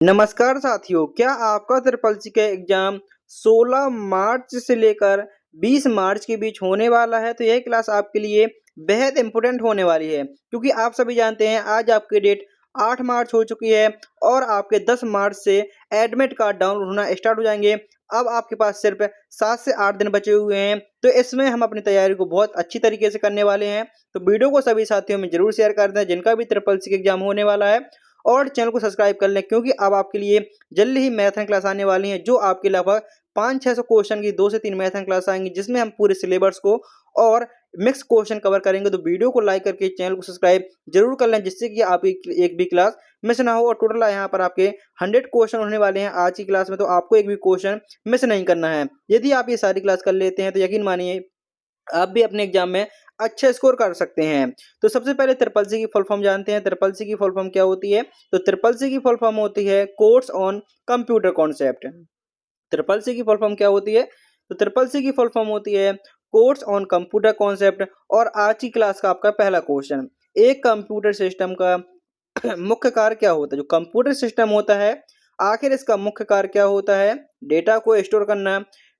नमस्कार साथियों, क्या आपका ट्रिपल सी का एग्जाम 16 मार्च से लेकर 20 मार्च के बीच होने वाला है। तो यह क्लास आपके लिए बेहद इम्पोर्टेंट होने वाली है, क्योंकि आप सभी जानते हैं आज आपकी डेट 8 मार्च हो चुकी है और आपके 10 मार्च से एडमिट कार्ड डाउनलोड होना स्टार्ट हो जाएंगे। अब आपके पास सिर्फ 7 से 8 दिन बचे हुए हैं, तो इसमें हम अपनी तैयारी को बहुत अच्छी तरीके से करने वाले हैं। तो वीडियो को सभी साथियों में जरूर शेयर कर दें जिनका भी ट्रिपल सी एग्जाम होने वाला है, और चैनल को सब्सक्राइब कर लें, क्योंकि अब आपके लिए जल्दी ही मैथन क्लास आने वाली है, जो आपके लगभग 500-600 क्वेश्चन की 2 से 3 मैथन क्लास आएंगी, जिसमें हम पूरे सिलेबस को और मिक्स क्वेश्चन कवर करेंगे। तो वीडियो को लाइक करके चैनल को सब्सक्राइब जरूर कर लें, जिससे कि आप एक भी क्लास मिस ना हो। और टोटल यहाँ पर आपके 100 क्वेश्चन होने वाले हैं आज की क्लास में, तो आपको एक भी क्वेश्चन मिस नहीं करना है। यदि आप ये सारी क्लास कर लेते हैं तो यकीन मानिए आप भी अपने एग्जाम में अच्छे स्कोर कर सकते हैं। तो सबसे पहले ट्रिपल सी की फुल फॉर्म जानते हैं। ट्रिपल सी की फुल फॉर्म क्या होती है? तो ट्रिपल सी की फुल फॉर्म होती है course on computer concept. Triple C की फुल फॉर्म क्या होती है? तो ट्रिपल सी की फुल फॉर्म होती है कोर्स ऑन कंप्यूटर कॉन्सेप्ट। और आज की क्लास का आपका पहला क्वेश्चन, एक कंप्यूटर सिस्टम का मुख्य कार्य क्या होता है? जो कंप्यूटर सिस्टम होता है, आखिर इसका मुख्य कार्य क्या होता है? डेटा को स्टोर करना,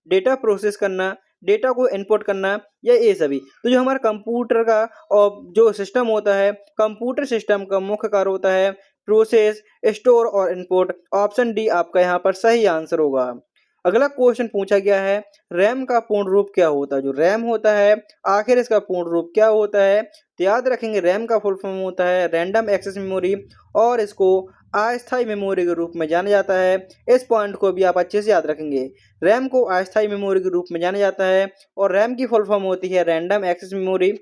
डेटा प्रोसेस करना, डेटा को इनपुट करना, या ये सभी। तो जो हमारा कंप्यूटर का और जो सिस्टम होता है, कंप्यूटर सिस्टम का मुख्य कार्य होता है प्रोसेस, स्टोर और इनपुट। ऑप्शन डी आपका यहाँ पर सही आंसर होगा। अगला क्वेश्चन पूछा गया है, रैम का पूर्ण रूप क्या होता है? जो रैम होता है, आखिर इसका पूर्ण रूप क्या होता है? तो याद रखेंगे, रैम का फुल फॉर्म होता है रैंडम एक्सेस मेमोरी, और इसको अस्थायी मेमोरी के रूप में जाना जाता है। इस पॉइंट को भी आप अच्छे से याद रखेंगे। रैम को अस्थायी मेमोरी के रूप में जाना जाता है, और रैम की फुल फॉर्म होती है रैंडम एक्सेस मेमोरी,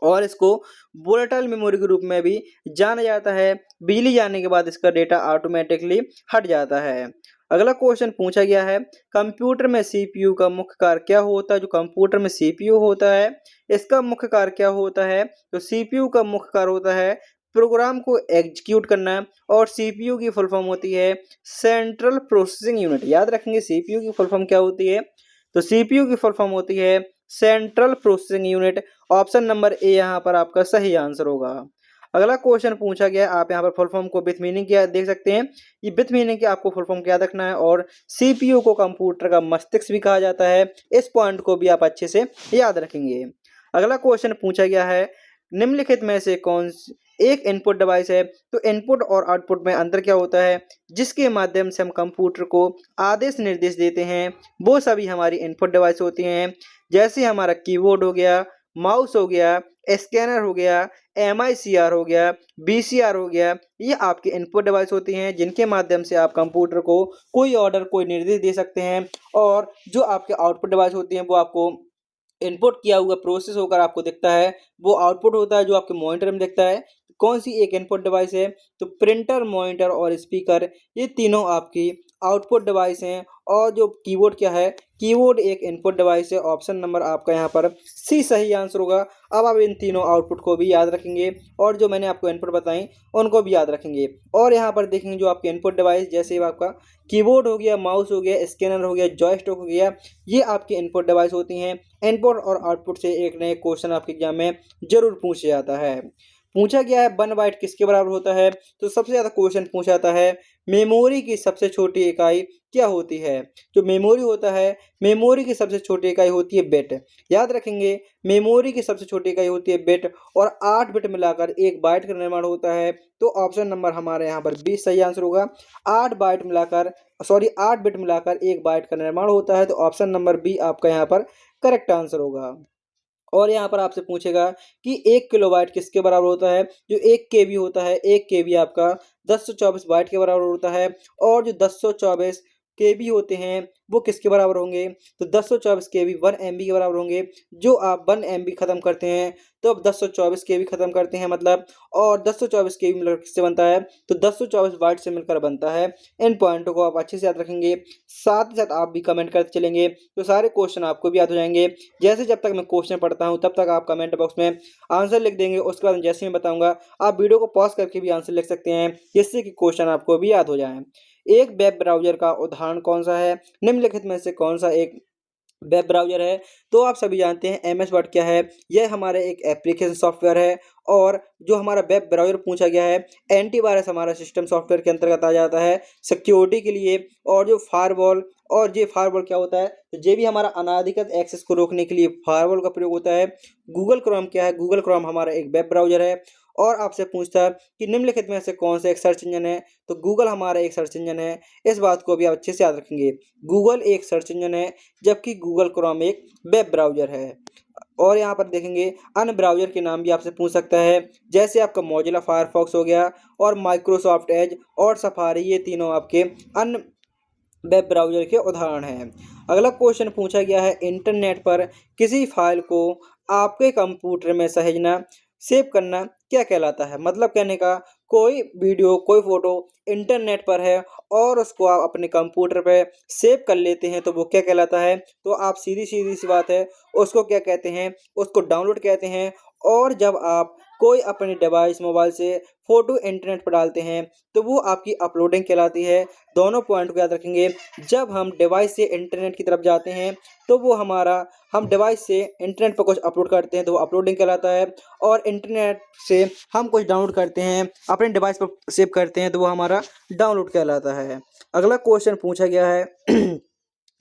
और इसको वोलेटाइल मेमोरी के रूप में भी जाना जाता है। बिजली जाने के बाद इसका डेटा ऑटोमेटिकली हट जाता है। अगला क्वेश्चन पूछा गया है, कंप्यूटर में सीपीयू का मुख्य कार्य क्या होता है? जो कंप्यूटर में सीपीयू होता है, इसका मुख्य कार्य क्या होता है? तो सीपीयू का मुख्य कार्य होता है प्रोग्राम को एग्जीक्यूट करना, और सीपीयू की फुल फॉर्म होती है सेंट्रल प्रोसेसिंग यूनिट। याद रखेंगे सीपीयू की फुल फॉर्म क्या होती है? तो सीपीयू की फुल फॉर्म होती है central processing unit. Option number A यहाँ पर आपका सही आंसर होगा। अगला क्वेश्चन पूछा गया, आप यहाँ पर फुल फॉर्म को विथ मीनिंग क्या देख सकते हैं। ये विथ मीनिंग के आपको फुल फॉर्म क्या रखना है, और सीपीयू को कंप्यूटर का मस्तिष्क भी कहा जाता है। इस पॉइंट को भी आप अच्छे से याद रखेंगे। अगला क्वेश्चन पूछा गया है, निम्नलिखित में से कौन एक इनपुट डिवाइस है? तो इनपुट और आउटपुट में अंतर क्या होता है? जिसके माध्यम से हम कंप्यूटर को आदेश निर्देश देते हैं, वो सभी हमारी इनपुट डिवाइस होती हैं। जैसे हमारा कीबोर्ड हो गया, माउस हो गया, स्कैनर हो गया, एमआईसीआर हो गया, बीसीआर हो गया, ये आपकी इनपुट डिवाइस होती हैं, जिनके माध्यम से आप कंप्यूटर को कोई ऑर्डर, कोई निर्देश दे सकते हैं। और जो आपके आउटपुट डिवाइस होती हैं, वो आपको इनपुट किया हुआ प्रोसेस होकर आपको दिखता है, वो आउटपुट होता है जो आपके मॉनिटर में दिखता है। कौन सी एक इनपुट डिवाइस है? तो प्रिंटर, मॉनिटर और स्पीकर, ये तीनों आपकी आउटपुट डिवाइस हैं। और जो कीबोर्ड क्या है? कीबोर्ड एक इनपुट डिवाइस है। ऑप्शन नंबर आपका यहाँ पर सी सही आंसर होगा। अब आप इन तीनों आउटपुट को भी याद रखेंगे, और जो मैंने आपको इनपुट बताई उनको भी याद रखेंगे। और यहाँ पर देखेंगे जो आपके इनपुट डिवाइस, जैसे आपका कीबोर्ड हो गया, माउस हो गया, स्कैनर हो गया, जॉयस्टिक हो गया, ये आपकी इनपुट डिवाइस होती हैं। इनपुट और आउटपुट से एक नए क्वेश्चन आपके एग्जाम में जरूर पूछा जाता है। पूछा गया है 1 बाइट किसके बराबर होता है? तो सबसे ज़्यादा क्वेश्चन पूछा जाता है मेमोरी की सबसे छोटी इकाई क्या होती है? जो मेमोरी होता है, मेमोरी की सबसे छोटी इकाई होती है बिट। याद रखेंगे, मेमोरी की सबसे छोटी इकाई होती है बिट, और 8 बिट मिलाकर 1 बाइट का निर्माण होता है। तो ऑप्शन नंबर हमारे यहाँ पर 20 सही आंसर होगा। 8 बिट मिलाकर 1 बाइट का निर्माण होता है, तो ऑप्शन नंबर बी आपका यहाँ पर करेक्ट आंसर होगा। और यहाँ पर आपसे पूछेगा कि 1 किलोबाइट किसके बराबर होता है? जो 1 केबी होता है, 1 केबी आपका 1024 बाइट के बराबर होता है। और जो 1024 केबी होते हैं, वो किसके बराबर होंगे? तो 1024 केबी 1 एमबी के बराबर होंगे। जो आप 1 एमबी खत्म करते हैं, तो अब 1024 केबी खत्म करते हैं मतलब, और 1024 केबी मिलकर किससे बनता है? तो 1024 बाइट से मिलकर बनता है। इन पॉइंटों को आप अच्छे से याद रखेंगे, साथ ही साथ आप भी कमेंट करते चलेंगे, तो सारे क्वेश्चन आपको भी याद हो जाएंगे। जैसे जब तक मैं क्वेश्चन पढ़ता हूँ, तब तक आप कमेंट बॉक्स में आंसर लिख देंगे। उसके बाद जैसे मैं बताऊंगा, आप वीडियो को पॉज करके भी आंसर लिख सकते हैं, जिससे कि क्वेश्चन आपको भी याद हो जाए। एक वेब ब्राउज़र का उदाहरण कौन सा है? निम्नलिखित में से कौन सा एक वेब ब्राउज़र है। तो आप सभी जानते हैं एमएस वर्ड क्या है? यह हमारा एक एप्लीकेशन सॉफ्टवेयर है और जो हमारा वेब ब्राउज़र पूछा गया है, एंटीवायरस हमारा सिस्टम सॉफ्टवेयर के अंतर्गत आ जाता है, सिक्योरिटी के लिए। और जो फायरवॉल, और ये फायरवॉल क्या होता है? तो ये भी हमारा अनाधिकृत एक्सेस को रोकने के लिए फायरवॉल का प्रयोग होता है। गूगल क्रोम क्या है? गूगल क्रोम हमारा एक वेब ब्राउज़र है। और आपसे पूछता है कि निम्नलिखित में से कौन सा एक सर्च इंजन है? तो गूगल हमारा एक सर्च इंजन है। इस बात को भी आप अच्छे से याद रखेंगे। गूगल एक सर्च इंजन है, जबकि गूगल क्रोम एक वेब ब्राउज़र है। और यहाँ पर देखेंगे अन्य ब्राउज़र के नाम भी आपसे पूछ सकता है, जैसे आपका मोज़िला फायरफॉक्स हो गया और माइक्रोसॉफ्ट एज और सफारी, ये तीनों आपके अन्य वेब ब्राउज़र के उदाहरण हैं। अगला क्वेश्चन पूछा गया है, इंटरनेट पर किसी फ़ाइल को आपके कंप्यूटर में सहेजना, सेव करना क्या कहलाता है? मतलब कहने का, कोई वीडियो, कोई फ़ोटो इंटरनेट पर है और उसको आप अपने कंप्यूटर पे सेव कर लेते हैं, तो वो क्या कहलाता है? तो आप सीधी-सीधी सी बात है, उसको क्या कहते हैं? उसको डाउनलोड कहते हैं। और जब आप कोई अपने डिवाइस, मोबाइल से फ़ोटो इंटरनेट पर डालते हैं, तो वो आपकी अपलोडिंग कहलाती है। दोनों पॉइंट को याद रखेंगे। जब हम डिवाइस से इंटरनेट की तरफ जाते हैं, तो वो हमारा, हम डिवाइस से इंटरनेट पर कुछ अपलोड करते हैं, तो वो अपलोडिंग कहलाता है। और इंटरनेट से हम कुछ डाउनलोड करते हैं, अपने डिवाइस पर सेव करते हैं, तो वो हमारा डाउनलोड कहलाता है। अगला क्वेश्चन पूछा गया है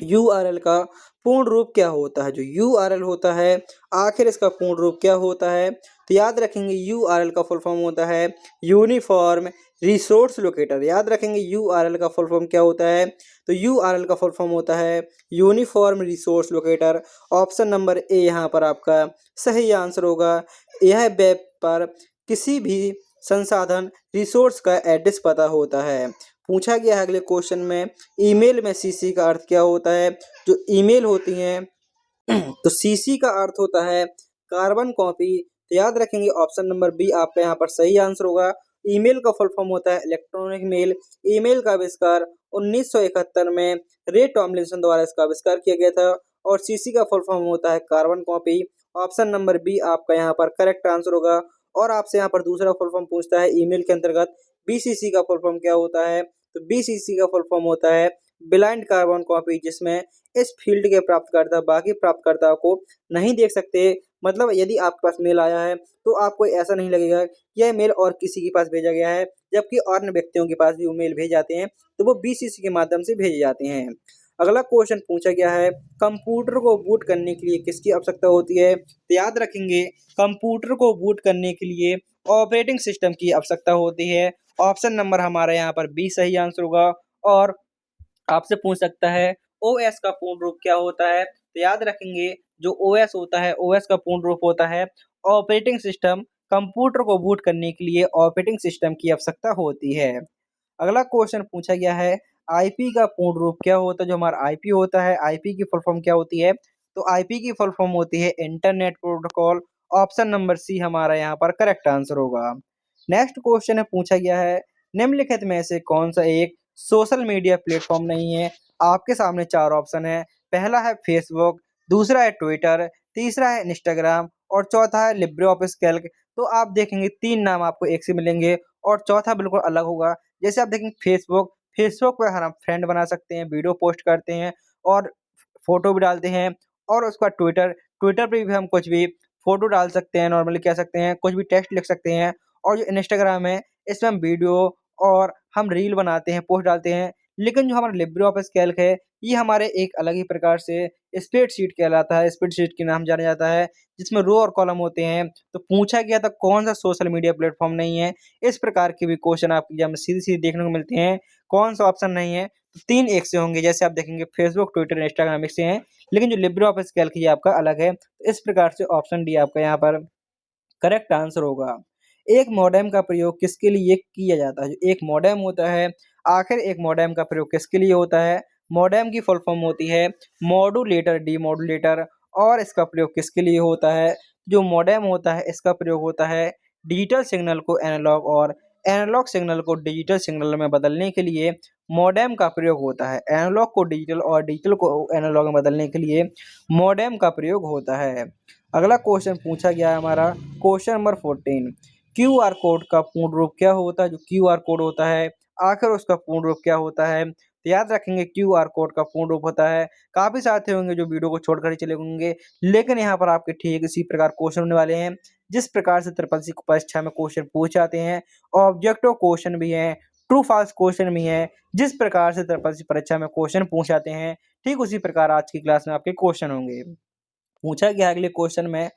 यूआरएल का पूर्ण रूप क्या होता है? जो यूआरएल होता है, आखिर इसका पूर्ण रूप क्या होता है? तो याद रखेंगे यूआरएल का फुल फॉर्म होता है यूनिफॉर्म रिसोर्स लोकेटर। याद रखेंगे यूआरएल का फुल फॉर्म क्या होता है? तो यूआरएल का फुल फॉर्म होता है uniform resource locator. Option number A यहाँ पर आपका सही आंसर होगा। यह वेब पर किसी भी संसाधन, रिसोर्स का एड्रेस पता होता है। पूछा गया है अगले क्वेश्चन में, ईमेल में सीसी का अर्थ क्या होता है? जो ईमेल होती हैं तो सीसी का अर्थ होता है कार्बन कॉपी। तो याद रखेंगे ऑप्शन नंबर बी आपका यहाँ पर सही आंसर होगा। ईमेल का फुल फॉर्म होता है इलेक्ट्रॉनिक मेल। ईमेल का आविष्कार 1971 में रे टॉमलिंसन द्वारा इसका आविष्कार किया गया था। और सीसी का फुल फॉर्म होता है carbon copy. Option number B आपका यहाँ पर करेक्ट आंसर होगा। और आपसे यहाँ पर दूसरा फुल फॉर्म पूछता है ईमेल के अंतर्गत बीसीसी का फुल फॉर्म क्या होता है? तो बीसीसी का फुल फॉर्म होता है ब्लाइंड कार्बन कॉपी, जिसमें इस फील्ड के प्राप्तकर्ता बाकी प्राप्तकर्ताओं को नहीं देख सकते। मतलब यदि आपके पास मेल आया है, तो आपको ऐसा नहीं लगेगा कि यह मेल और किसी के पास भेजा गया है, जबकि अन्य व्यक्तियों के पास भी वो मेल भेजे जाते हैं, तो वो बीसीसी के माध्यम से भेजे जाते हैं। अगला क्वेश्चन पूछा गया है, कंप्यूटर को बूट करने के लिए किसकी आवश्यकता होती है? तो याद रखेंगे कंप्यूटर को बूट करने के लिए ऑपरेटिंग सिस्टम की आवश्यकता होती है। ऑप्शन नंबर हमारा यहाँ पर बी सही आंसर होगा। और आपसे पूछ सकता है ओएस का पूर्ण रूप क्या होता है? तो याद रखेंगे जो ओएस होता है, ओएस का पूर्ण रूप होता है ऑपरेटिंग सिस्टम। कंप्यूटर को बूट करने के लिए ऑपरेटिंग सिस्टम की आवश्यकता होती है। अगला क्वेश्चन पूछा गया है, आईपी का पूर्ण रूप क्या होता है? जो हमारा आईपी होता है, आईपी की फुल फॉर्म क्या होती है? तो आईपी की फुल फॉर्म होती है internet protocol. Option number C हमारा यहाँ पर करेक्ट आंसर होगा। नेक्स्ट क्वेश्चन है पूछा गया है, निम्नलिखित में से कौन सा एक सोशल मीडिया प्लेटफॉर्म नहीं है? आपके सामने चार ऑप्शन है। पहला है फेसबुक, दूसरा है ट्विटर, तीसरा है इंस्टाग्राम और चौथा है लिब्रे ऑफिस कैल्क। तो आप देखेंगे तीन नाम आपको एक से मिलेंगे और चौथा बिल्कुल अलग होगा। जैसे आप देखेंगे फेसबुक, फेसबुक पे हम फ्रेंड बना सकते हैं, वीडियो पोस्ट करते हैं और फ़ोटो भी डालते हैं। और उसका ट्विटर, ट्विटर पे भी हम कुछ भी फ़ोटो डाल सकते हैं, नॉर्मली कह सकते हैं, कुछ भी टेक्स्ट लिख सकते हैं। और जो इंस्टाग्राम है, इसमें हम वीडियो और हम रील बनाते हैं, पोस्ट डालते हैं। लेकिन जो हमारा लिब्रे ऑफिस कैल्क है, ये हमारे एक अलग ही प्रकार से स्प्रेडशीट कहलाता है, स्प्रेडशीट के नाम जाना जाता है, जिसमें रो और कॉलम होते हैं। तो पूछा गया था कौन-सा सोशल मीडिया प्लेटफ़ॉर्म नहीं है? इस प्रकार के भी क्वेश्चन आपके एग्ज़ाम में सीधे-सीधे देखने को मिलते हैं। कौन-सा ऑप्शन नहीं है? तो 3 एक से होंगे, जैसे आप देखेंगे फेसबुक, ट्विटर, इंस्टाग्राम एक से हैं, लेकिन जो लिब्रे ऑफिस कैल्क ये आपका अलग है। तो इस प्रकार से ऑप्शन डी आपका यहाँ पर करेक्ट आंसर होगा। एक मॉडेम का प्रयोग किसके लिए किया जाता है? जो एक मॉडेम होता है, आखिर एक मॉडेम का प्रयोग किसके लिए होता है? मॉडेम की फुल फॉर्म होती है मॉड्यूलेटर, डीमॉड्यूलेटर। और इसका प्रयोग किसके लिए होता है? जो मॉडेम होता है, इसका प्रयोग होता है डिजिटल सिग्नल को एनालॉग और एनालॉग सिग्नल को डिजिटल सिग्नल में बदलने के लिए मॉडेम का प्रयोग होता है। एनालॉग को डिजिटल और डिजिटल को एनालॉग में बदलने के लिए मॉडेम का प्रयोग होता है। अगला क्वेश्चन पूछा गया है हमारा, क्वेश्चन नंबर 14, क्यूआर कोड का पूर्ण रूप क्या होता है? जो क्यूआर कोड होता है, आखिर उसका पूर्ण रूप क्या होता है? तो याद रखेंगे क्यूआर कोड का पूर्ण रूप होता है। काफ़ी साथी होंगे जो वीडियो को छोड़कर ही चले होंगे, लेकिन यहाँ पर आपके ठीक इसी प्रकार क्वेश्चन होने वाले हैं। जिस प्रकार से ट्रिपल सी परीक्षा में क्वेश्चन पूछे जाते हैं, ऑब्जेक्टिव क्वेश्चन भी हैं, ट्रू फॉल्स क्वेश्चन भी हैं। जिस प्रकार से ट्रिपल सी परीक्षा में क्वेश्चन पूछे जाते हैं, ठीक उसी प्रकार आज की क्लास में आपके क्वेश्चन होंगे। पूछा गया अगले क्वेश्चन में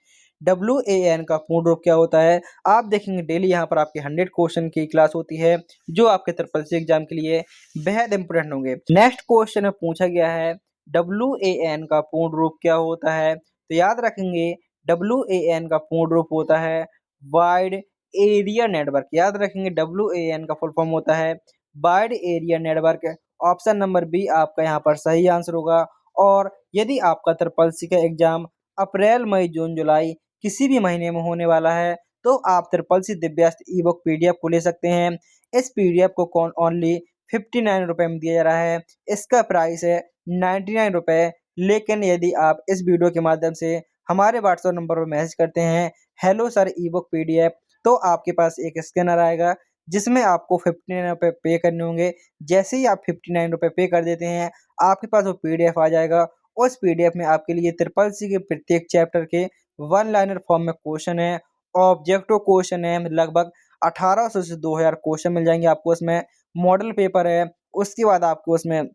WAN का पूर्ण रूप क्या होता है। आप देखेंगे डेली यहाँ पर आपके 100 क्वेश्चन की क्लास होती है, जो आपके ट्रिपल सी एग्जाम के लिए बेहद इंपोर्टेंट होंगे। नेक्स्ट क्वेश्चन में पूछा गया है WAN का पूर्ण रूप क्या होता है। तो याद रखेंगे WAN का पूर्ण रूप होता है वाइड एरिया नेटवर्क। याद रखेंगे WAN का फुल फॉर्म होता है wide area network. Option number B आपका यहाँ पर सही आंसर होगा। और यदि आपका ट्रिपल सी का एग्जाम अप्रैल, मई, जून, जुलाई किसी भी महीने में होने वाला है, तो आप triple C Divyastra e book PDF को ले सकते हैं। इस PDF को कौन ओनली 59 रुपये में दिया जा रहा है। इसका प्राइस है 99 रुपये। लेकिन यदि आप इस वीडियो के माध्यम से हमारे व्हाट्सएप नंबर पर मैसेज करते हैं हेलो सर ई बुक PDF, तो आपके पास एक स्कैनर आएगा जिसमें आपको 59 रुपये पे करने होंगे। जैसे ही आप 59 रुपये पे कर देते हैं, आपके पास वो PDF आ जाएगा। उस PDF में आपके लिए ट्रिपल सी के प्रत्येक चैप्टर के वन लाइनर फॉर्म में क्वेश्चन है, ऑब्जेक्टिव क्वेश्चन है, लगभग 1800 से 2000 क्वेश्चन मिल जाएंगे आपको। उसमें मॉडल पेपर है, उसके बाद आपको उसमें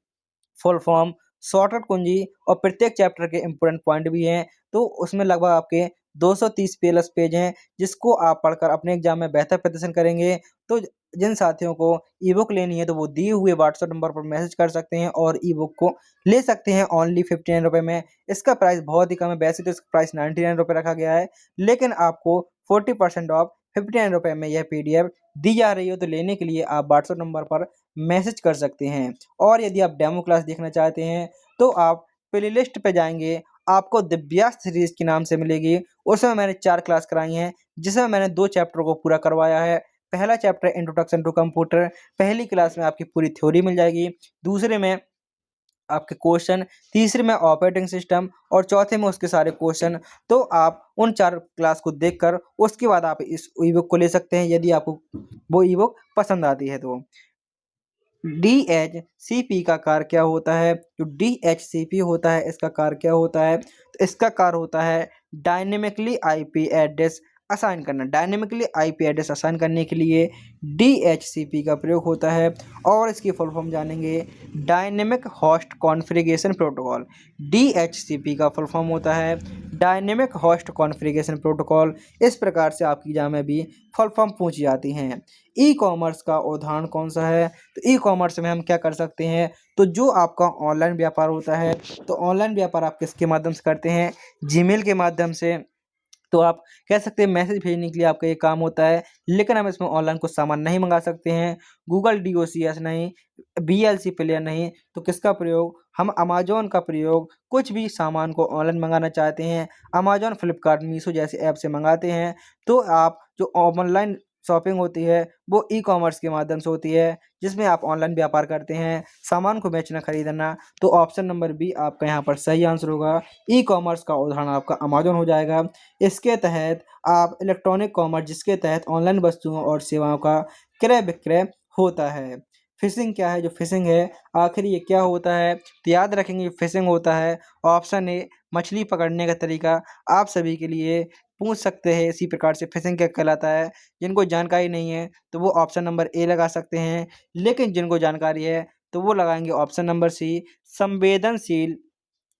फुल फॉर्म, शॉर्टकट कुंजी और प्रत्येक चैप्टर के इंपॉर्टेंट पॉइंट भी हैं। तो उसमें लगभग आपके 230 प्लस पेज हैं, जिसको आप पढ़कर अपने एग्जाम में बेहतर प्रदर्शन करेंगे। तो जिन साथियों को ई बुक लेनी है, तो वो दिए हुए व्हाट्सएप नंबर पर मैसेज कर सकते हैं और ई बुक को ले सकते हैं ओनली 59 रुपये में। इसका प्राइस बहुत ही कम है, वैसे तो इसका प्राइस 99 रुपये रखा गया है, लेकिन आपको 40% ऑफ 59 रुपये में यह PDF दी जा रही है। तो लेने के लिए आप व्हाट्सएप नंबर पर मैसेज कर सकते हैं। और यदि आप डेमो क्लास देखना चाहते हैं, तो आप प्लेलिस्ट पे जाएंगे, आपको दिव्यास्त्र सीरीज के नाम से मिलेगी। उसमें मैंने 4 क्लास कराई हैं, जिसमें मैंने 2 चैप्टर को पूरा करवाया है। पहला चैप्टर इंट्रोडक्शन टू कंप्यूटर, पहली क्लास में आपकी पूरी थ्योरी मिल जाएगी। दूसरे में आपके क्वेश्चन, तीसरे में ऑपरेटिंग सिस्टम और चौथे में उसके सारे क्वेश्चन। तो आप उन 4 क्लास को देखकर उसके बाद आप इस ई बुक को ले सकते हैं, यदि आपको वो ई बुक पसंद आती है तो। DHCP का कार्य क्या होता है। जो DHCP होता है, इसका कार्य क्या होता है। तो इसका कार्य होता है डायनेमिकली IP एड्रेस असाइन करना। डायनेमिकली IP एड्रेस असाइन करने के लिए DHCP का प्रयोग होता है। और इसकी फुल फॉर्म जानेंगे, dynamic host configuration protocol. DHCP का फुल फॉर्म होता है डायनेमिक होस्ट कॉन्फ़िगरेशन प्रोटोकॉल। इस प्रकार से आपकी एग्जाम में भी फुल फॉर्म पूछी जाती हैं। ई कॉमर्स का उदाहरण कौन सा है। तो ई कॉमर्स में हम क्या कर सकते हैं, तो जो आपका ऑनलाइन व्यापार होता है, तो ऑनलाइन व्यापार आप किसके माध्यम से करते हैं, जीमेल के माध्यम से। तो आप कह सकते हैं मैसेज भेजने के लिए आपका ये काम होता है, लेकिन हम इसमें ऑनलाइन कुछ सामान नहीं मंगा सकते हैं। गूगल DOCS नहीं, BLC प्लेयर नहीं, तो किसका प्रयोग, हम अमेज़न का प्रयोग कुछ भी सामान को ऑनलाइन मंगाना चाहते हैं, अमेज़न, फ्लिपकार्ट, मीशो जैसे ऐप से मंगाते हैं। तो आप जो ऑनलाइन शॉपिंग होती है, वो ई कॉमर्स के माध्यम से होती है, जिसमें आप ऑनलाइन व्यापार करते हैं, सामान को बेचना खरीदना। तो ऑप्शन नंबर बी आपका यहाँ पर सही आंसर होगा। ई कॉमर्स का उदाहरण आपका अमेज़न हो जाएगा। इसके तहत आप इलेक्ट्रॉनिक कॉमर्स, जिसके तहत ऑनलाइन वस्तुओं और सेवाओं का क्रय विक्रय होता है। फिशिंग क्या है, जो फिशिंग है आखिर ये क्या होता है। तो याद रखेंगे फिशिंग होता है ऑप्शन ए मछली पकड़ने का तरीका। आप सभी के लिए पूछ सकते हैं इसी प्रकार से फिशिंग क्या कहलाता है। जिनको जानकारी नहीं है, तो वो ऑप्शन नंबर ए लगा सकते हैं, लेकिन जिनको जानकारी है, तो वो लगाएंगे ऑप्शन नंबर सी, संवेदनशील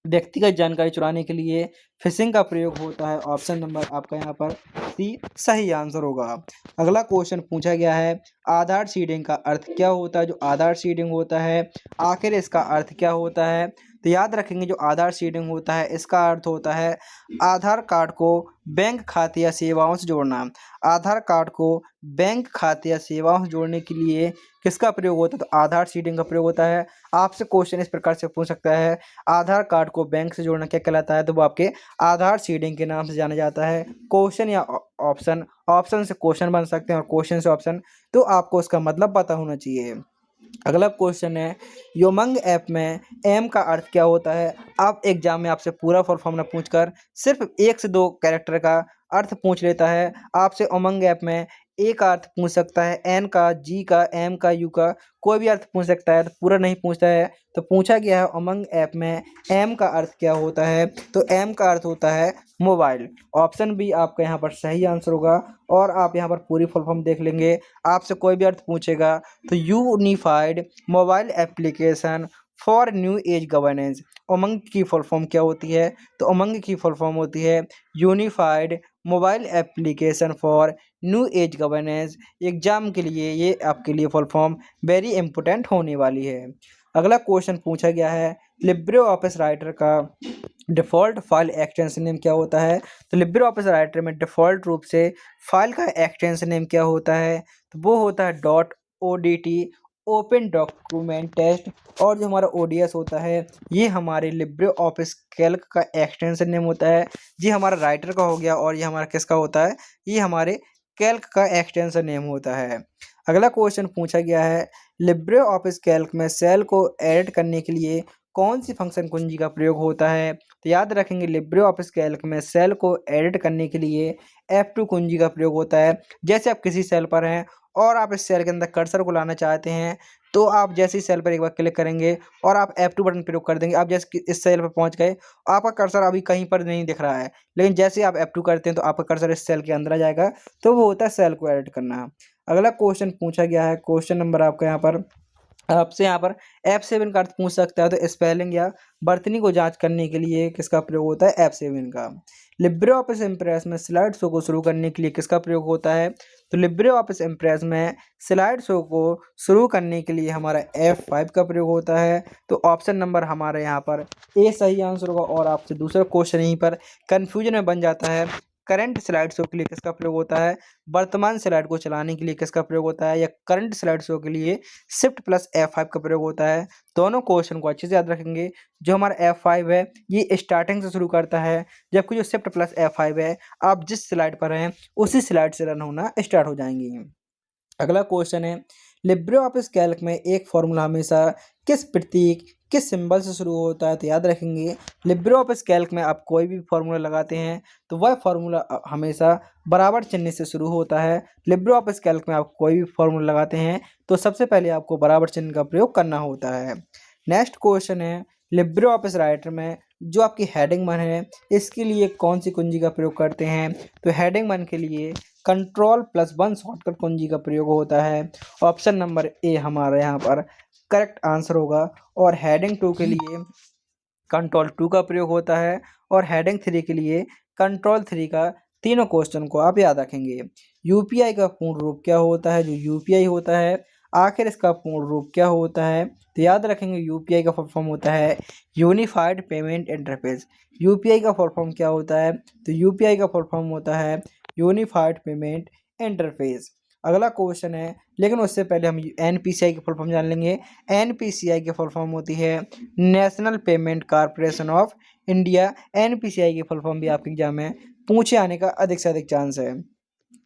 व्यक्तिगत जानकारी चुराने के लिए फिशिंग का प्रयोग होता है। ऑप्शन नंबर आपका यहाँ पर सी सही आंसर होगा। अगला क्वेश्चन पूछा गया है, आधार सीडिंग का अर्थ क्या होता है। जो आधार सीडिंग होता है, आखिर इसका अर्थ क्या होता है। तो याद रखेंगे जो आधार सीडिंग होता है, इसका अर्थ होता है आधार कार्ड को बैंक खाते या सेवाओं से जोड़ना। आधार कार्ड को बैंक खाते या सेवाओं से जोड़ने के लिए किसका प्रयोग होता है, तो आधार सीडिंग का प्रयोग होता है। आपसे क्वेश्चन इस प्रकार से पूछ सकता है, आधार कार्ड को बैंक से जोड़ना क्या कहलाता है, तो वो आपके आधार सीडिंग के नाम से जाना जाता है। क्वेश्चन या ऑप्शन, ऑप्शन से क्वेश्चन बन सकते हैं और क्वेश्चन से ऑप्शन, तो आपको उसका मतलब पता होना चाहिए। अगला क्वेश्चन है, योमंग ऐप में एम का अर्थ क्या होता है। आप एग्जाम में आपसे पूरा फुल फॉर्म न पूछकर सिर्फ 1 से 2 कैरेक्टर का अर्थ पूछ लेता है। आपसे उमंग ऐप में ए का अर्थ पूछ सकता है, एन का, जी का, एम का, यू का, कोई भी अर्थ पूछ सकता है। तो पूरा नहीं पूछता है। तो पूछा गया है उमंग ऐप में एम का अर्थ क्या होता है, तो एम का अर्थ होता है मोबाइल। ऑप्शन बी आपका यहाँ पर सही आंसर होगा। और आप यहाँ पर पूरी फुल फॉर्म देख लेंगे। आपसे कोई भी अर्थ पूछेगा तो unified mobile application for new age governance. UMANG की फुल फॉर्म क्या होती है, तो उमंग की फुल फॉर्म होती है unified mobile application for new age governance. Exam के लिए ये आपके लिए फुल फॉर्म वेरी इंपॉर्टेंट होने वाली है। अगला क्वेश्चन पूछा गया है लिब्रे ऑफिस राइटर का डिफ़ॉल्ट फाइल एक्सटेंशन नेम क्या होता है, तो लिब्रे ऑफिस राइटर में डिफ़ॉल्ट रूप से फाइल का एक्सटेंशन नेम क्या होता है, तो वो होता है dot O D T, open document text. और जो हमारा ओडीएस होता है ये हमारे लिब्रे ऑफिस कैल्क का एक्सटेंशन नेम होता है। ये हमारा राइटर का हो गया और ये हमारा किसका होता है, ये हमारे कैल्क का एक्सटेंशन नेम होता है। अगला क्वेश्चन पूछा गया है लिब्रे ऑफिस कैल्क में सेल को एडिट करने के लिए कौन सी फंक्शन कुंजी का प्रयोग होता है, तो याद रखेंगे लिब्रे ऑफिस कैल्क में सेल को एडिट करने के लिए F2 कुंजी का प्रयोग होता है। जैसे आप किसी सेल पर हैं और आप इस सेल के अंदर कर्सर को लाना चाहते हैं, तो आप जैसे ही सेल पर एक बार क्लिक करेंगे और आप F2 बटन प्रयोग कर देंगे। आप जैसे कि इस सेल पर पहुंच गए, आपका कर्सर अभी कहीं पर नहीं दिख रहा है, लेकिन जैसे ही आप F2 करते हैं तो आपका कर्सर इस सेल के अंदर आ जाएगा। तो वो होता है सेल को एडिट करना। अगला क्वेश्चन पूछा गया है, क्वेश्चन नंबर आपका यहाँ पर आपसे यहाँ पर F7 का अर्थ पूछ सकता है, तो स्पेलिंग या वर्तनी को जांच करने के लिए किसका प्रयोग होता है, F7 का। लिब्रे ऑफिस इम्प्रेस में स्लाइड शो को शुरू करने के लिए किसका प्रयोग होता है, तो लिब्रे ऑफिस इम्प्रेस में स्लाइड शो को शुरू करने के लिए हमारा F5 का प्रयोग होता है। तो ऑप्शन नंबर हमारे यहाँ पर ए सही आंसर होगा। और आपसे दूसरा क्वेश्चन यहीं पर कन्फ्यूजन में बन जाता है, करंट स्लाइड शो के लिए किसका प्रयोग होता है, वर्तमान स्लाइड को चलाने के लिए किसका प्रयोग होता है, या करंट स्लाइड शो के लिए शिफ्ट प्लस F5 का प्रयोग होता है। दोनों क्वेश्चन को अच्छे से याद रखेंगे। जो हमारा F5 है ये स्टार्टिंग से शुरू करता है, जबकि जो शिफ्ट प्लस F5 है आप जिस स्लाइड पर हैं उसी स्लाइड से रन होना स्टार्ट हो जाएंगी। अगला क्वेश्चन है लिब्रे ऑफिस कैल्क में एक फॉर्मूला हमेशा किस प्रतीक किस सिंबल से शुरू होता है, तो याद रखेंगे लिब्रे ऑफिस कैल्क में आप कोई भी फॉर्मूला लगाते हैं तो वह फॉर्मूला हमेशा बराबर चिन्ह से शुरू होता है। लिब्रे ऑफिस कैल्क में आप कोई भी फॉर्मूला लगाते हैं तो सबसे पहले आपको बराबर चिन्ह का प्रयोग करना होता है। नेक्स्ट क्वेश्चन है लिब्रे ऑफिस राइटर में जो आपकी हेडिंग वन है इसके लिए कौन सी कुंजी का प्रयोग करते हैं, तो हेडिंग वन के लिए Ctrl+1 शॉर्टकट कुंजी का प्रयोग होता है। ऑप्शन नंबर ए हमारे यहाँ पर करेक्ट आंसर होगा। और हेडिंग 2 के लिए Ctrl+2 का प्रयोग होता है। और हेडिंग 3 के लिए Ctrl+3 का। तीनों क्वेश्चन को आप याद रखेंगे। यूपीआई का पूर्ण रूप क्या होता है, जो यूपीआई होता है आखिर इसका पूर्ण रूप क्या होता है, तो याद रखेंगे यूपीआई का फुल फॉर्म होता है यूनिफाइड पेमेंट इंटरफेस। यूपीआई का फुल फॉर्म क्या होता है, तो यूपीआई का फुल फॉर्म होता है यूनिफाइड पेमेंट इंटरफेस। अगला क्वेश्चन है, लेकिन उससे पहले हम एनपीसीआई की फुल फॉर्म जान लेंगे। एनपीसीआई की फुल फॉर्म होती है national payment corporation of India. NPCI की फुल फॉर्म भी आपके एग्जाम में पूछे आने का अधिक से अधिक चांस है।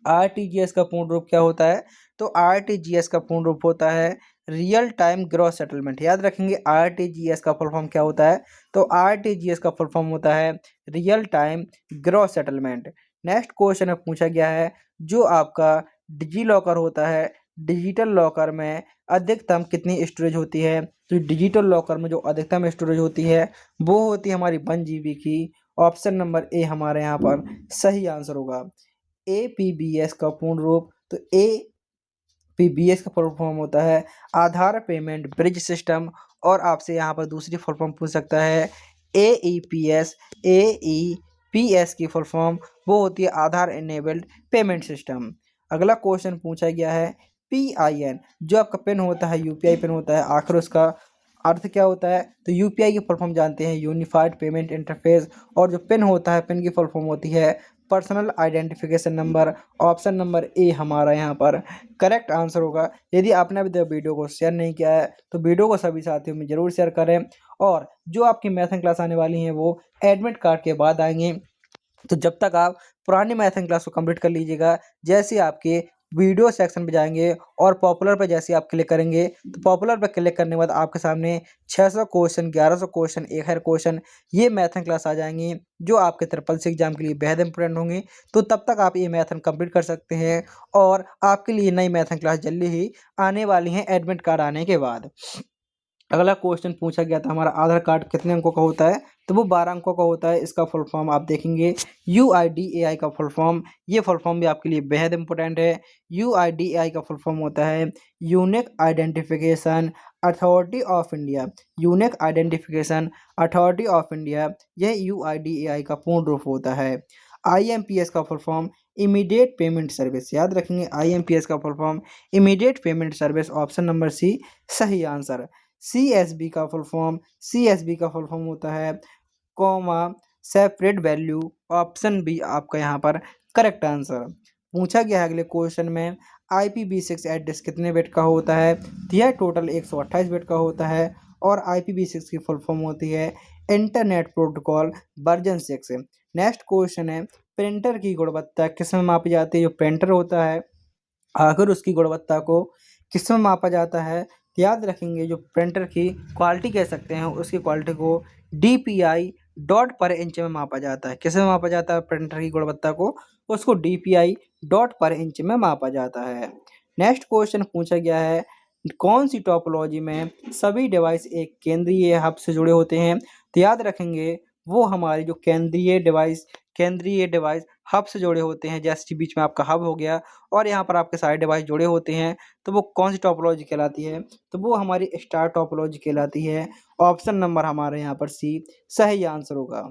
आरटीजीएस का पूर्ण रूप क्या होता है, तो आरटीजीएस का पूर्ण रूप होता है रियल टाइम ग्रॉस सेटलमेंट। याद रखेंगे आरटीजीएस का फुल फॉर्म क्या होता है, तो आरटीजीएस का फुल फॉर्म होता है real time gross settlement. Next question में पूछा गया है जो आपका डिजी लॉकर होता है डिजिटल लॉकर में अधिकतम कितनी स्टोरेज होती है, तो डिजिटल लॉकर में जो अधिकतम स्टोरेज होती है वो होती है हमारी 1 GB की। ऑप्शन नंबर ए हमारे यहाँ पर सही आंसर होगा। APBS का पूर्ण रूप, तो APBS का फुल फॉर्म होता है आधार पेमेंट ब्रिज सिस्टम। और आपसे यहाँ पर दूसरी फुल फॉर्म पूछ सकता है AEPS। AEPS की फुल फॉर्म वो होती है आधार इनेबल्ड पेमेंट सिस्टम। अगला क्वेश्चन पूछा गया है PIN जो आपका पिन होता है यूपीआई पिन होता है आखिर उसका अर्थ क्या होता है, तो यूपीआई की फुल फॉर्म जानते हैं यूनिफाइड पेमेंट इंटरफेस। और जो पिन होता है पिन की फुल फॉर्म होती है personal identification number. Option number A हमारा यहाँ पर करेक्ट आंसर होगा। यदि आपने अभी तक वीडियो को शेयर नहीं किया है तो वीडियो को सभी साथियों में ज़रूर शेयर करें। और जो आपकी मैथन क्लास आने वाली हैं वो एडमिट कार्ड के बाद आएंगे, तो जब तक आप पुरानी मैथन क्लास को कंप्लीट कर लीजिएगा, जैसे आपके वीडियो सेक्शन पे जाएंगे और पॉपुलर पे जैसे आप क्लिक करेंगे तो पॉपुलर पे क्लिक करने के बाद आपके सामने 600 क्वेश्चन, 1100 क्वेश्चन, 1000 क्वेश्चन ये मैथन क्लास आ जाएंगी जो आपके ट्रिपल सी एग्जाम के लिए बेहद इंपॉर्टेंट होंगी। तो तब तक आप ये मैथन कंप्लीट कर सकते हैं और आपके लिए नई मैथन क्लास जल्दी ही आने वाली हैं एडमिट कार्ड आने के बाद। अगला क्वेश्चन पूछा गया था हमारा आधार कार्ड कितने अंकों का होता है, तो वो 12 अंकों का होता है। इसका फुल फॉर्म आप देखेंगे UIDAI का फुल फॉर्म, ये फुल फॉर्म भी आपके लिए बेहद इंपॉर्टेंट है। UIDAI का फुल फॉर्म होता है unique identification authority of India. Unique identification authority of India, यह UIDAI का पूर्ण रूप होता है। IMPS का full form immediate payment service, याद रखेंगे IMPS का full form immediate payment service, option number C सही आंसर। CSB का फुल फॉर्म, CSB का फुल फॉर्म होता है comma separate value, option B आपका यहाँ पर करेक्ट आंसर। पूछा गया है अगले क्वेश्चन में IPv6 एड्रेस कितने बिट का होता है, तो यह टोटल 128 बिट का होता है और IPv6 की फुल फॉर्म होती है internet protocol version 6। Next question है प्रिंटर की गुणवत्ता किस में मापी जाती है। जो प्रिंटर होता है आखिर उसकी गुणवत्ता को किस में मापा जाता है, तो याद रखेंगे जो प्रिंटर की क्वालिटी कह सकते हैं उसकी क्वालिटी को DPI डॉट पर इंच में मापा जाता है। किस में मापा जाता है प्रिंटर की गुणवत्ता को, उसको DPI डॉट पर इंच में मापा जाता है। नेक्स्ट क्वेश्चन पूछा गया है कौन सी टोपोलॉजी में सभी डिवाइस एक केंद्रीय हब से जुड़े होते हैं, तो याद रखेंगे वो हमारी जो केंद्रीय डिवाइस हब से जुड़े होते हैं। जैसे कि बीच में आपका हब हो गया और यहाँ पर आपके सारे डिवाइस जुड़े होते हैं तो वो कौन सी टोपोलॉजी कहलाती है, तो वो हमारी स्टार टोपोलॉजी कहलाती है। ऑप्शन नंबर हमारे यहाँ पर सी सही आंसर होगा।